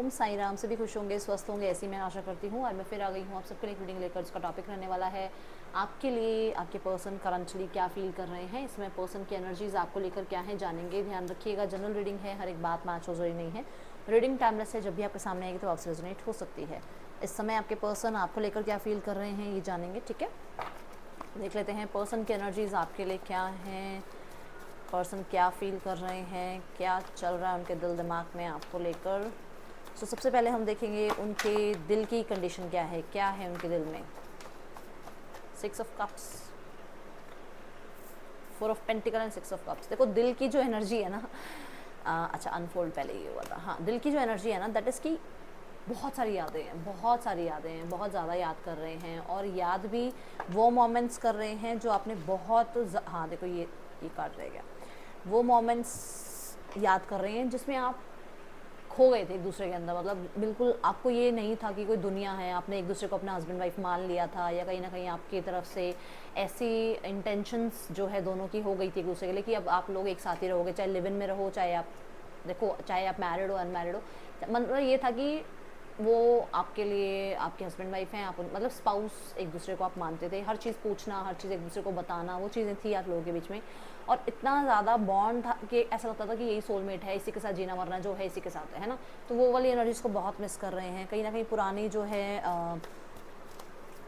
ओम साई राम। सभी खुश होंगे, स्वस्थ होंगे, ऐसी मैं आशा करती हूँ। और मैं फिर आ गई हूँ आप सबके लिए रीडिंग लेकर। इसका टॉपिक रहने वाला है आपके लिए आपके पर्सन करंटली क्या फील कर रहे हैं, इसमें पर्सन की एनर्जीज आपको लेकर क्या है जानेंगे। ध्यान रखिएगा, जनरल रीडिंग है, हर एक बात मैच हो जरूरी नहीं है। रीडिंग टाइमलेस है, जब भी आपके सामने आएगी तो आपसे रेजोनेट हो सकती है। इस समय आपके पर्सन आपको लेकर क्या फील कर रहे हैं ये जानेंगे, ठीक है। देख लेते हैं पर्सन की एनर्जीज आपके लिए क्या हैं, पर्सन क्या फील कर रहे हैं, क्या चल रहा है उनके दिल दिमाग में आपको लेकर। सो सबसे पहले हम देखेंगे उनके दिल की कंडीशन क्या है उनके दिल में। 6 of cups, 4 of pentacle and 6 of cups. देखो दिल की जो एनर्जी है ना, अच्छा अनफोल्ड पहले ये हुआ था। हाँ, दिल की जो एनर्जी है ना, दैट इज़ की बहुत सारी यादें हैं, बहुत सारी यादें हैं, बहुत ज़्यादा याद कर रहे हैं। और याद भी वो मोमेंट्स कर रहे हैं जो आपने बहुत हाँ देखो ये काट रह गया। वो मोमेंट्स याद कर रहे हैं जिसमें आप खो गए थे एक दूसरे के अंदर। मतलब बिल्कुल आपको ये नहीं था कि कोई दुनिया है, आपने एक दूसरे को अपना हस्बैंड वाइफ मान लिया था, या कहीं ना कहीं आपकी तरफ से ऐसी इंटेंशंस जो है दोनों की हो गई थी एक दूसरे के लिए कि अब आप लोग एक साथ ही रहोगे, चाहे लिव इन में रहो, चाहे आप देखो चाहे आप मैरिड हो अनमैरिड हो। मतलब ये था कि वो आपके लिए आपके हस्बैंड वाइफ हैं, आप मतलब स्पाउस एक दूसरे को आप मानते थे। हर चीज़ पूछना, हर चीज़ एक दूसरे को बताना, वो चीज़ें थी आप लोगों के बीच में। और इतना ज़्यादा बॉन्ड था कि ऐसा लगता था कि यही सोलमेट है, इसी के साथ जीना मरना जो है इसी के साथ है ना। तो वो वाली एनर्जीज को बहुत मिस कर रहे हैं। कहीं ना कहीं पुरानी जो है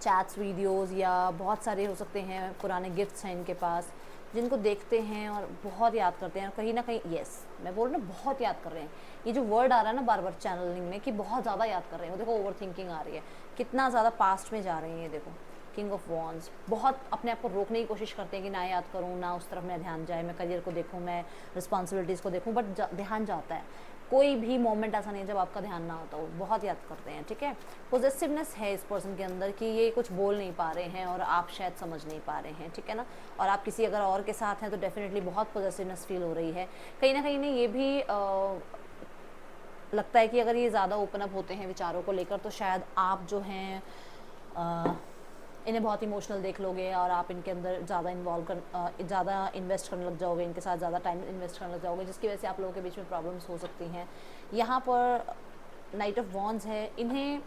चैट्स, वीडियोस, या बहुत सारे हो सकते हैं पुराने गिफ्ट्स हैं इनके पास, जिनको देखते हैं और बहुत याद करते हैं। और कहीं ना कहीं यस, मैं बोल रही हूँ बहुत याद कर रहे हैं। ये जो वर्ड आ रहा है ना बार बार चैनलिंग में कि बहुत ज़्यादा याद कर रहे हैं, वो देखो ओवर थिंकिंग आ रही है, कितना ज़्यादा पास्ट में जा रहे हैं। ये देखो किंग ऑफ वॉन्ड्स, बहुत अपने आप को रोकने की कोशिश करते हैं कि ना याद करूँ, ना उस तरफ मेरा ध्यान जाए, मैं करियर को देखूँ, मैं रिस्पॉन्सिबिलिटीज़ को देखूँ, बट ध्यान जाता है। कोई भी मोमेंट ऐसा नहीं है जब आपका ध्यान ना होता हो, बहुत याद करते हैं, ठीक है। पॉजिटिवनेस है इस पर्सन के अंदर कि ये कुछ बोल नहीं पा रहे हैं और आप शायद समझ नहीं पा रहे हैं, ठीक है ना। और आप किसी अगर और के साथ हैं तो डेफिनेटली बहुत पॉजिटिवनेस फील हो रही है। कहीं ना कहीं ने ये भी लगता है कि अगर ये ज़्यादा ओपन अप होते हैं विचारों को लेकर तो शायद आप जो हैं इन्हें बहुत इमोशनल देख लोगे और आप इनके अंदर ज़्यादा ज़्यादा इन्वेस्ट करने लग जाओगे, इनके साथ ज़्यादा टाइम इन्वेस्ट करने लग जाओगे, जिसकी वजह से आप लोगों के बीच में प्रॉब्लम्स हो सकती हैं। यहाँ पर नाइट ऑफ वॉन्ड्स है, इन्हें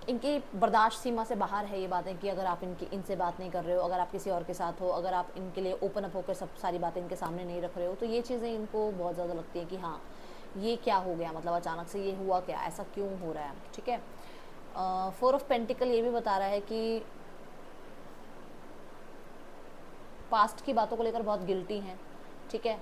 इनकी बर्दाश्त सीमा से बाहर है ये बातें कि अगर आप इनसे बात नहीं कर रहे हो, अगर आप किसी और के साथ हो, अगर आप इनके लिए ओपन अप होकर सब सारी बातें इनके सामने नहीं रख रहे हो, तो ये चीज़ें इनको बहुत ज़्यादा लगती हैं कि हाँ ये क्या हो गया, मतलब अचानक से ये हुआ क्या, ऐसा क्यों हो रहा है, ठीक है। 4 ऑफ पेंटिकल ये भी बता रहा है कि पास्ट की बातों को लेकर बहुत गिल्टी हैं, ठीक है।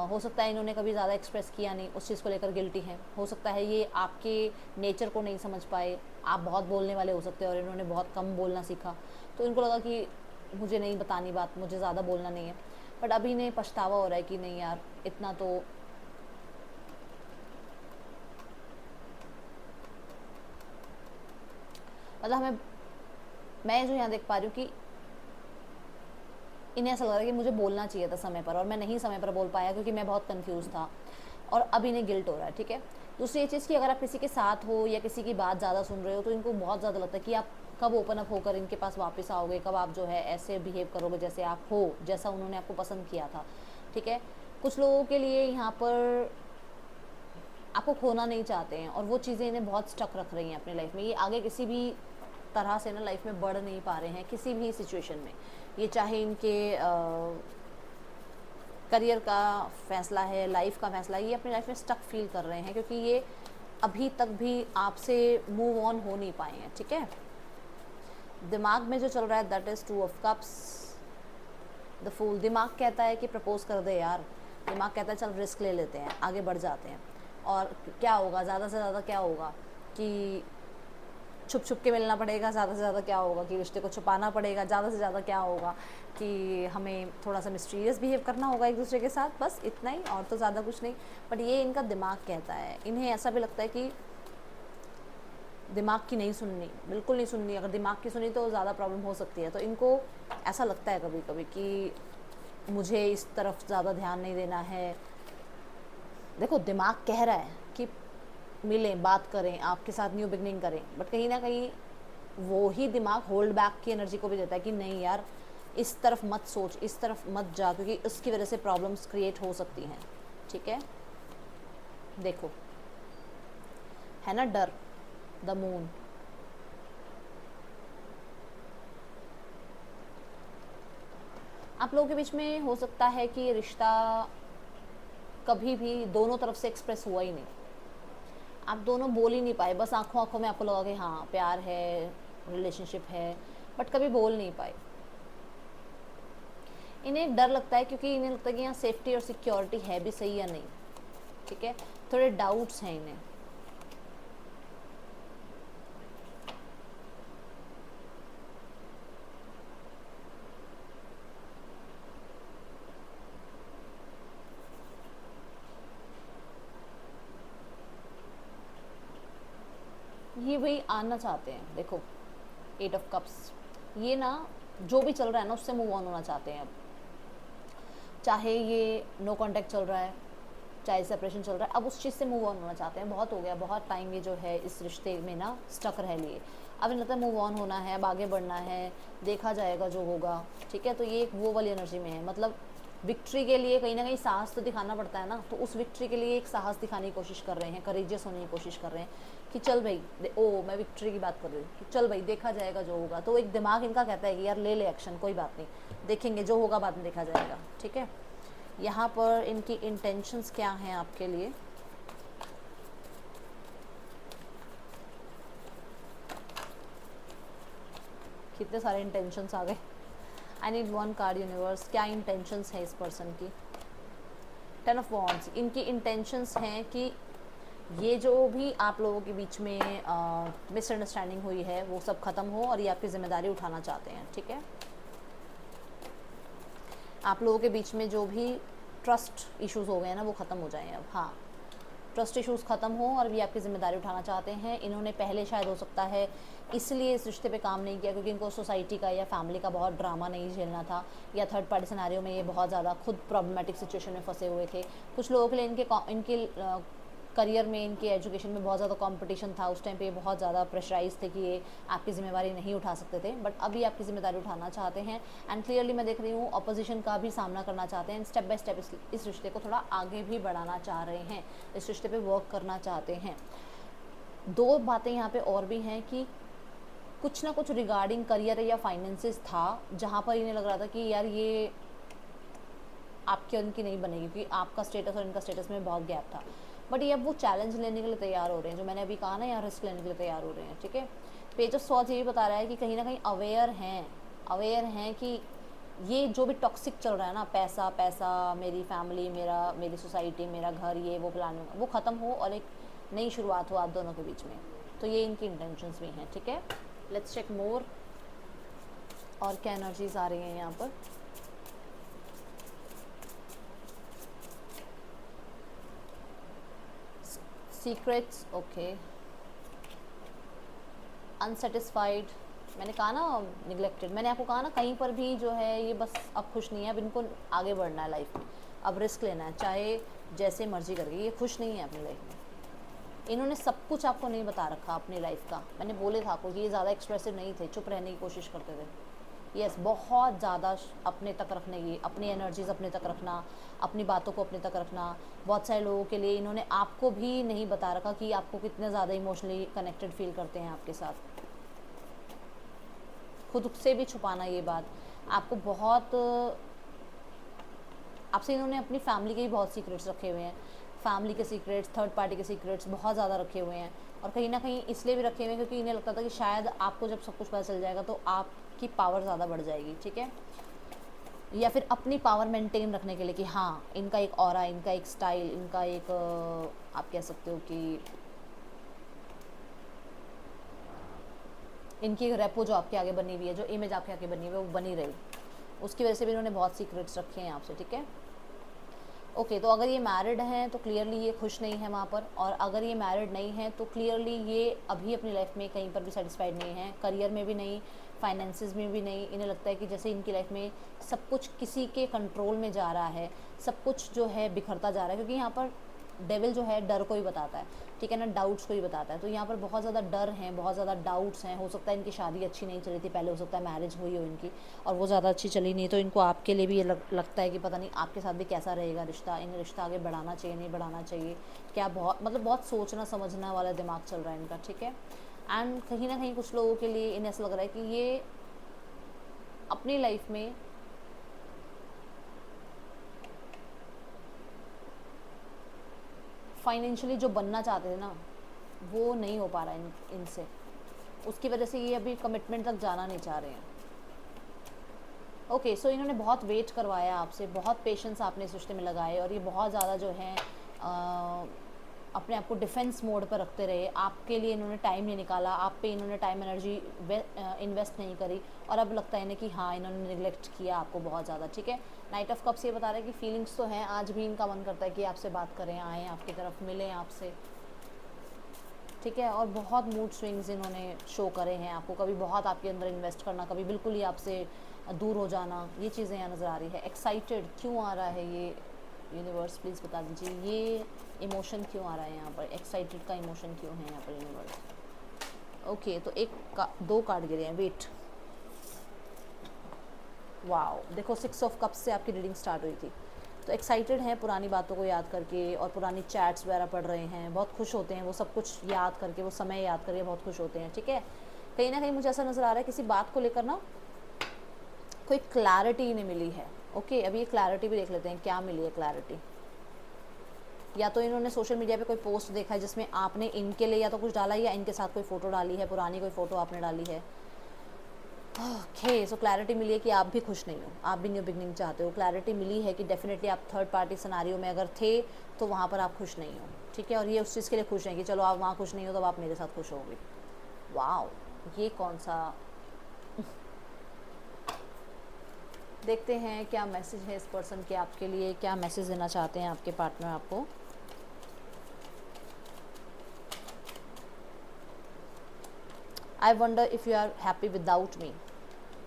हो सकता है इन्होंने कभी ज़्यादा एक्सप्रेस किया नहीं, उस चीज़ को लेकर गिल्टी हैं। हो सकता है ये आपके नेचर को नहीं समझ पाए, आप बहुत बोलने वाले हो सकते हैं और इन्होंने बहुत कम बोलना सीखा, तो इनको लगा कि मुझे नहीं बतानी बात, मुझे ज़्यादा बोलना नहीं है। बट अभी इन्हें पछतावा हो रहा है कि नहीं यार, इतना तो मतलब मैं जो यहाँ देख पा रही हूँ कि इन्हें ऐसा लग रहा है कि मुझे बोलना चाहिए था समय पर और मैं नहीं समय पर बोल पाया क्योंकि मैं बहुत कंफ्यूज था, और अब इन्हें गिल्ट हो रहा है, ठीक है। दूसरी ये चीज़ कि अगर आप किसी के साथ हो या किसी की बात ज़्यादा सुन रहे हो तो इनको बहुत ज़्यादा लगता है कि आप कब ओपन अप होकर इनके पास वापस आओगे, कब आप जो है ऐसे बिहेव करोगे जैसे आप हो, जैसा उन्होंने आपको पसंद किया था, ठीक है। कुछ लोगों के लिए यहाँ पर आपको खोना नहीं चाहते हैं और वो चीज़ें इन्हें बहुत स्टक रख रही हैं अपनी लाइफ में। ये आगे किसी भी तरह से ना लाइफ में बढ़ नहीं पा रहे हैं किसी भी सिचुएशन में। ये चाहे इनके करियर का फैसला है, लाइफ का फैसला है, ये अपनी लाइफ में स्टक फील कर रहे हैं क्योंकि ये अभी तक भी आपसे मूव ऑन हो नहीं पाए हैं, ठीक है। दिमाग में जो चल रहा है that is 2 of cups, the fool. दिमाग कहता है कि प्रपोज कर दे यार, दिमाग कहता है चल रिस्क ले लेते हैं, आगे बढ़ जाते हैं। और क्या होगा, ज़्यादा से ज़्यादा क्या होगा कि छुप छुप के मिलना पड़ेगा, ज़्यादा से ज़्यादा क्या होगा कि रिश्ते को छुपाना पड़ेगा, ज़्यादा से ज़्यादा क्या होगा कि हमें थोड़ा सा मिस्टीरियस बिहेव करना होगा एक दूसरे के साथ, बस इतना ही, और तो ज़्यादा कुछ नहीं। बट ये इनका दिमाग कहता है, इन्हें ऐसा भी लगता है कि दिमाग की नहीं सुननी, बिल्कुल नहीं सुननी, अगर दिमाग की सुनी तो ज़्यादा प्रॉब्लम हो सकती है। तो इनको ऐसा लगता है कभी कभी कि मुझे इस तरफ ज़्यादा ध्यान नहीं देना है। देखो दिमाग कह रहा है कि मिलें, बात करें, आपके साथ न्यू बिगनिंग करें, बट कहीं ना कहीं वो ही दिमाग होल्ड बैक की एनर्जी को भी देता है कि नहीं यार इस तरफ मत सोच, इस तरफ मत जा, क्योंकि उसकी वजह से प्रॉब्लम्स क्रिएट हो सकती हैं, ठीक है। देखो है ना डर, द मून। आप लोगों के बीच में हो सकता है कि ये रिश्ता कभी भी दोनों तरफ से एक्सप्रेस हुआ ही नहीं, आप दोनों बोल ही नहीं पाए, बस आंखों आंखों में आपको लगा कि हाँ प्यार है, रिलेशनशिप है, बट कभी बोल नहीं पाए। इन्हें एक डर लगता है क्योंकि इन्हें लगता है कि यहाँ सेफ्टी और सिक्योरिटी है भी सही या नहीं, ठीक है, थोड़े डाउट्स हैं इन्हें। ये वही आना चाहते हैं, देखो 8 ऑफ कप्स, ये ना जो भी चल रहा है ना उससे मूव ऑन होना चाहते हैं अब, चाहे ये नो कांटेक्ट चल रहा है, चाहे सेपरेशन चल रहा है, अब उस चीज़ से मूव ऑन होना चाहते हैं। बहुत हो गया, बहुत टाइम ये जो है इस रिश्ते में ना स्टक रह लिए, अब इन्हें लगता है मूव ऑन होना है, अब आगे बढ़ना है, देखा जाएगा जो होगा, ठीक है। तो ये एक वो वाली एनर्जी में है, मतलब विक्ट्री के लिए कहीं ना कहीं साहस तो दिखाना पड़ता है ना, तो उस विक्ट्री के लिए एक साहस दिखाने की कोशिश कर रहे हैं, करेजियस होने की कोशिश कर रहे हैं कि चल भाई, ओ मैं विक्ट्री की बात कर रही हूँ कि चल भाई देखा जाएगा जो होगा। तो एक दिमाग इनका कहता है कि यार ले एक्शन, कोई बात नहीं, देखेंगे जो होगा बाद में देखा जाएगा, ठीक है। यहाँ पर इनकी इंटेंशंस क्या हैं आपके लिए, कितने सारे इंटेंशंस आ गए। I need one card universe, क्या इंटेंशंस है इस पर्सन की। 10 ऑफ वॉन्ड्स, इनकी इंटेंशंस हैं कि ये जो भी आप लोगों के बीच में मिसअंडरस्टैंडिंग हुई है वो सब ख़त्म हो और ये आपकी ज़िम्मेदारी उठाना चाहते हैं, ठीक है। आप लोगों के बीच में जो भी ट्रस्ट इश्यूज़ हो गए हैं ना वो ख़त्म हो जाएं अब, हाँ ट्रस्ट इश्यूज़ ख़त्म हो और भी आपकी ज़िम्मेदारी उठाना चाहते हैं। इन्होंने पहले शायद हो सकता है इसलिए इस रिश्ते पे काम नहीं किया क्योंकि इनको सोसाइटी का या फैमिली का बहुत ड्रामा नहीं झेलना था, या थर्ड पार्टी सिनेरियो में ये बहुत ज़्यादा खुद प्रॉब्लमेटिक सिचुएशन में फंसे हुए थे। कुछ लोगों के लिए इनके करियर में, इनके एजुकेशन में बहुत ज़्यादा कंपटीशन था, उस टाइम पे ये बहुत ज़्यादा प्रेशराइज थे कि ये आपकी ज़िम्मेदारी नहीं उठा सकते थे, बट अभी आपकी ज़िम्मेदारी उठाना चाहते हैं। एंड क्लियरली मैं देख रही हूँ अपोजिशन का भी सामना करना चाहते हैं, स्टेप बाय स्टेप इस रिश्ते को थोड़ा आगे भी बढ़ाना चाह रहे हैं, इस रिश्ते पे वर्क करना चाहते हैं। दो बातें यहाँ पे और भी हैं कि कुछ ना कुछ रिगार्डिंग करियर या फाइनेंसेस था जहाँ पर इन्हें लग रहा था कि यार ये आपके उनकी नहीं बनेगी क्योंकि आपका स्टेटस और इनका स्टेटस में बहुत गैप था, बट ये अब वो चैलेंज लेने के लिए तैयार हो रहे हैं, जो मैंने अभी कहा ना, यहाँ रिस्क लेने के लिए तैयार हो रहे हैं, ठीक है। पेज ऑफ सॉर्ड्स ये भी बता रहा है कि कहीं ना कहीं अवेयर हैं कि ये जो भी टॉक्सिक चल रहा है ना, पैसा पैसा, मेरी फैमिली, मेरी सोसाइटी, मेरा घर, ये वो प्लान, वो ख़त्म हो और एक नई शुरुआत हो आप दोनों के बीच में, तो ये इनकी इंटेंशंस भी हैं, ठीक है। लेट्स चेक मोर, और क्या एनर्जीज आ रही हैं यहाँ पर। सीक्रेट्स, ओके, अनसेटिस्फाइड, मैंने कहा ना निगलेक्टेड, मैंने आपको कहा ना कहीं पर भी जो है ये बस अब खुश नहीं है, अब इनको आगे बढ़ना है लाइफ में, अब रिस्क लेना है, चाहे जैसे मर्जी करके, ये खुश नहीं है अपनी लाइफ में। इन्होंने सब कुछ आपको नहीं बता रखा अपनी लाइफ का, मैंने बोले था आपको कि ये ज़्यादा एक्सप्रेसिव नहीं थे, चुप रहने की कोशिश करते थे। यस, बहुत ज़्यादा अपने तक रखने की, अपनी एनर्जीज़ अपने तक रखना, अपनी बातों को अपने तक रखना। बहुत सारे लोगों के लिए इन्होंने आपको भी नहीं बता रखा कि आपको कितने ज़्यादा इमोशनली कनेक्टेड फील करते हैं आपके साथ, खुद से भी छुपाना ये बात आपको बहुत, आपसे इन्होंने अपनी फैमिली के भी बहुत सीक्रेट्स रखे हुए हैं, फैमिली के सीक्रेट्स, थर्ड पार्टी के सीक्रेट्स बहुत ज़्यादा रखे हुए हैं, और कहीं ना कहीं इसलिए भी रखे हुए हैं क्योंकि इन्हें लगता था कि शायद आपको जब सब कुछ पता चल जाएगा तो आपकी पावर ज़्यादा बढ़ जाएगी, ठीक है, या फिर अपनी पावर मेंटेन रखने के लिए कि हाँ इनका एक ऑरा, इनका एक स्टाइल, इनका एक आप कह सकते हो कि इनकी एक रेपो जो आपके आगे बनी हुई है, जो इमेज आपके आगे बनी हुई है वो बनी रही, उसकी वजह से भी इन्होंने बहुत सीक्रेट्स रखे हैं आपसे, ठीक है। ओके, तो अगर ये मैरिड हैं तो क्लियरली ये खुश नहीं है वहाँ पर, और अगर ये मैरिड नहीं है तो क्लियरली ये अभी अपनी लाइफ में कहीं पर भी सेटिस्फाइड नहीं है, करियर में भी नहीं, फाइनेंसेस में भी नहीं। इन्हें लगता है कि जैसे इनकी लाइफ में सब कुछ किसी के कंट्रोल में जा रहा है, सब कुछ जो है बिखरता जा रहा है, क्योंकि यहाँ पर डेविल जो है डर को ही बताता है, ठीक है ना, डाउट्स को ही बताता है। तो यहाँ पर बहुत ज़्यादा डर हैं, बहुत ज़्यादा डाउट्स हैं। हो सकता है इनकी शादी अच्छी नहीं चली थी पहले, हो सकता है मैरिज हुई हो इनकी और वो ज़्यादा अच्छी चली नहीं, तो इनको आपके लिए भी ये लगता है कि पता नहीं आपके साथ भी कैसा रहेगा रिश्ता, इन रिश्ता आगे बढ़ाना चाहिए नहीं बढ़ाना चाहिए क्या, बहुत मतलब बहुत सोचना समझना वाला दिमाग चल रहा है इनका, ठीक है। एंड कहीं ना कहीं कुछ लोगों के लिए इन्हें ऐसा लग रहा है कि ये अपनी लाइफ में फाइनेंशियली जो बनना चाहते थे ना वो नहीं हो पा रहा है इनसे, उसकी वजह से ये अभी कमिटमेंट तक जाना नहीं चाह रहे हैं। ओके, सो इन्होंने बहुत वेट करवाया आपसे, बहुत पेशेंस आपने इस रिश्ते में लगाए और ये बहुत ज़्यादा जो है अपने आप को डिफेंस मोड पर रखते रहे। आपके लिए इन्होंने टाइम नहीं निकाला, आप पे इन्होंने टाइम एनर्जी इन्वेस्ट नहीं करी और अब लगता है इन्हें कि हाँ इन्होंने निगलेक्ट किया आपको बहुत ज़्यादा, ठीक है। नाइट ऑफ कप्स ये बता रहा है कि फीलिंग्स तो हैं, आज भी इनका मन करता है कि आपसे बात करें, आएँ आपकी तरफ, मिलें आपसे, ठीक है। और बहुत मूड स्विंग्स इन्होंने शो करे हैं आपको, कभी बहुत आपके अंदर इन्वेस्ट करना, कभी बिल्कुल ही आपसे दूर हो जाना, ये चीज़ें यहाँ नज़र आ रही है। एक्साइटेड क्यों आ रहा है ये यूनिवर्स, प्लीज़ बता दीजिए, ये इमोशन क्यों आ रहा है यहाँ पर, एक्साइटेड का इमोशन क्यों है यहाँ पर यूनिवर्स। ओके, तो दो कार्ड गिरे हैं, वेट, वाओ, देखो 6 ऑफ कप्स से आपकी रीडिंग स्टार्ट हुई थी, तो एक्साइटेड हैं पुरानी बातों को याद करके और पुरानी चैट्स वगैरह पढ़ रहे हैं, बहुत खुश होते हैं, वो सब कुछ याद करके, वो समय याद करके बहुत खुश होते हैं, ठीक है। कहीं ना कहीं मुझे ऐसा नज़र आ रहा है किसी बात को लेकर ना कोई क्लैरिटी इन्हें मिली है। ओके, अभी ये क्लैरिटी भी देख लेते हैं क्या मिली है क्लैरिटी। या तो इन्होंने सोशल मीडिया पे कोई पोस्ट देखा है जिसमें आपने इनके लिए या तो कुछ डाला है या इनके साथ कोई फ़ोटो डाली है, पुरानी कोई फ़ोटो आपने डाली है। ओके, सो क्लैरिटी मिली है कि आप भी खुश नहीं हो, आप भी न्यू बिगनिंग चाहते हो। क्लैरिटी मिली है कि डेफिनेटली आप थर्ड पार्टी सिनेरियो में अगर थे तो वहाँ पर आप खुश नहीं हो, ठीक है। और ये उस चीज़ के लिए खुश हैं कि चलो आप वहाँ खुश नहीं हो तो आप मेरे साथ खुश होगे। वाओ, ये कौन सा देखते हैं क्या मैसेज है इस पर्सन के आपके लिए, क्या मैसेज देना चाहते हैं आपके पार्टनर आपको। I wonder if you are happy without me.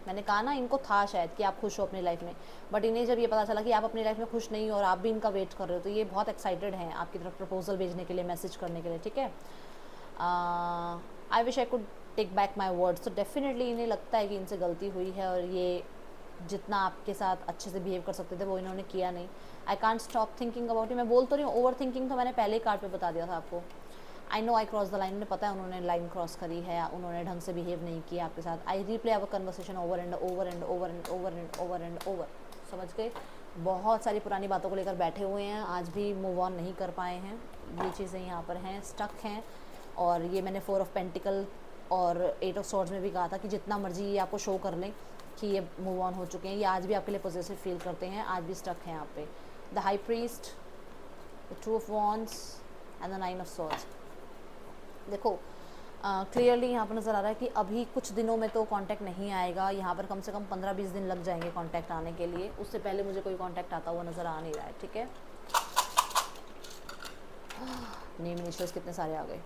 मैंने कहा ना इनको था शायद कि आप खुश हो अपनी लाइफ में, बट इन्हें जब ये पता चला कि आप अपनी लाइफ में खुश नहीं हो और आप भी इनका वेट कर रहे हो, तो ये बहुत एक्साइटेड हैं आपकी तरफ प्रपोजल भेजने के लिए, मैसेज करने के लिए, ठीक है। I wish I could take back my words. तो डेफिनेटली इन्हें लगता है कि इनसे गलती हुई है और ये जितना आपके साथ अच्छे से बिहेव कर सकते थे वो इन्होंने किया नहीं। I can't stop thinking about you. मैं बोल तो रही हूँ ओवर थिंकिंग, तो मैंने पहले ही कार्ड पे बता दिया था आपको। I know I cross the line, उन्हें पता है उन्होंने लाइन क्रॉस करी है, उन्होंने ढंग से बिहेव नहीं किया आपके साथ। I replay our conversation over and over and over and over and over and over, समझ गए। बहुत सारी पुरानी बातों को लेकर बैठे हुए हैं, आज भी मूव ऑन नहीं कर पाए हैं, ये चीज़ें यहाँ पर हैं, स्टक हैं। और ये मैंने 4 ऑफ पेंटिकल और 8 ऑफ सॉर्ड्स में भी कहा था कि जितना मर्जी ये आपको शो कर लें कि ये मूव ऑन हो चुके हैं, ये आज भी आपके लिए पॉजिटिव फील करते हैं, आज भी स्टक हैं आप पे। The high priest, the 2 of wands and the 9 of swords. देखो क्लियरली यहाँ पर नज़र आ रहा है कि अभी कुछ दिनों में तो कांटेक्ट नहीं आएगा, यहाँ पर कम से कम 15-20 दिन लग जाएंगे कांटेक्ट आने के लिए, उससे पहले मुझे कोई कांटेक्ट आता हुआ नज़र आ नहीं रहा है, ठीक है। नेम इनिशियल्स कितने सारे आ गए,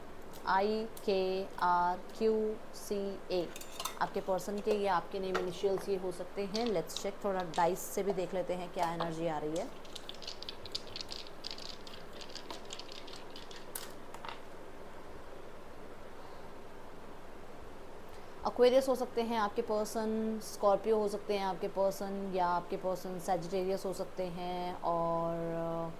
IKRQCA, आपके पर्सन के या आपके नेम इनिशियल्स ये हो सकते हैं। लेट्स चेक, थोड़ा डाइस से भी देख लेते हैं क्या एनर्जी आ रही है। एक्वेरियस हो सकते हैं आपके पर्सन, स्कॉर्पियो हो सकते हैं आपके पर्सन, या आपके पर्सन सैजिटेरियस हो सकते हैं, और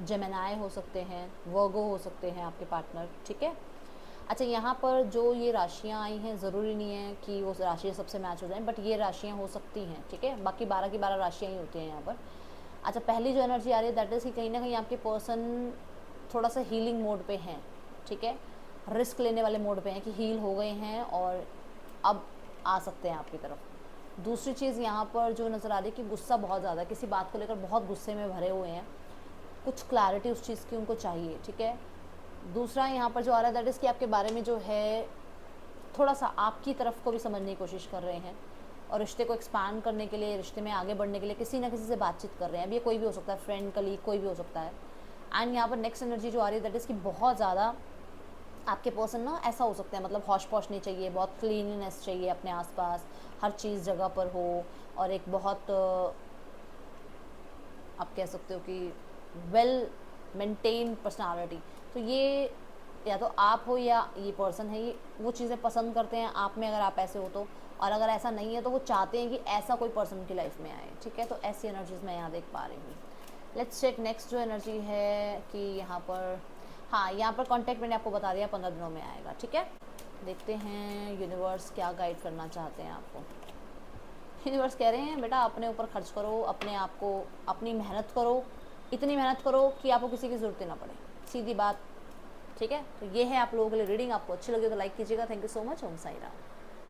जेमिनाई हो सकते हैं, वर्गो हो सकते हैं आपके पार्टनर, ठीक है। अच्छा, यहाँ पर जो ये राशियाँ आई हैं ज़रूरी नहीं है कि वो राशियाँ सबसे मैच हो जाएं, बट ये राशियाँ हो सकती हैं, ठीक है। बाकी 12 की 12 राशियाँ ही होती हैं यहाँ पर। अच्छा, पहली जो एनर्जी आ रही है दैट इज़ कि कहीं ना कहीं आपके पर्सन थोड़ा सा हीलिंग मोड पे हैं, ठीक है, रिस्क लेने वाले मोड पे हैं कि हील हो गए हैं और अब आ सकते हैं आपकी तरफ। दूसरी चीज़ यहाँ पर जो नज़र आ रही है कि गुस्सा बहुत ज़्यादा है, किसी बात को लेकर बहुत गुस्से में भरे हुए हैं, कुछ क्लैरिटी उस चीज़ की उनको चाहिए, ठीक है। दूसरा यहाँ पर जो आ रहा है दैट इज़ कि आपके बारे में जो है थोड़ा सा आपकी तरफ को भी समझने की कोशिश कर रहे हैं और रिश्ते को एक्सपांड करने के लिए, रिश्ते में आगे बढ़ने के लिए किसी ना किसी से बातचीत कर रहे हैं। अब ये कोई भी हो सकता है, फ्रेंड, कलीग, कोई भी हो सकता है। एंड यहाँ पर नेक्स्ट एनर्जी जो आ रही है दैट इज़ कि बहुत ज़्यादा आपके पर्सन ना ऐसा हो सकता है, मतलब हॉश पॉश नहीं चाहिए, बहुत क्लीननेस चाहिए अपने आसपास, हर चीज़ जगह पर हो, और एक बहुत आप कह सकते हो कि वेल मेंटेन पर्सनालिटी। तो ये या तो आप हो या ये पर्सन है, ये वो चीज़ें पसंद करते हैं आप में, अगर आप ऐसे हो तो। और अगर ऐसा नहीं है तो वो चाहते हैं कि ऐसा कोई पर्सन उनकी लाइफ में आए, ठीक है। तो ऐसी एनर्जीज मैं यहाँ देख पा रही हूँ। लेट्स चेक नेक्स्ट जो एनर्जी है कि यहाँ पर, हाँ यहाँ पर कॉन्टैक्ट मैंने आपको बता दिया 15 दिनों में आएगा, ठीक है। देखते हैं यूनिवर्स क्या गाइड करना चाहते हैं आपको। यूनिवर्स कह रहे हैं बेटा अपने ऊपर खर्च करो, अपने आप को, अपनी मेहनत करो, इतनी मेहनत करो कि आपको किसी की ज़रूरत ही ना पड़े, सीधी बात, ठीक है। तो ये है आप लोगों के लिए रीडिंग। आपको अच्छी लगी तो लाइक कीजिएगा। Thank you so much. Om Sai Ram.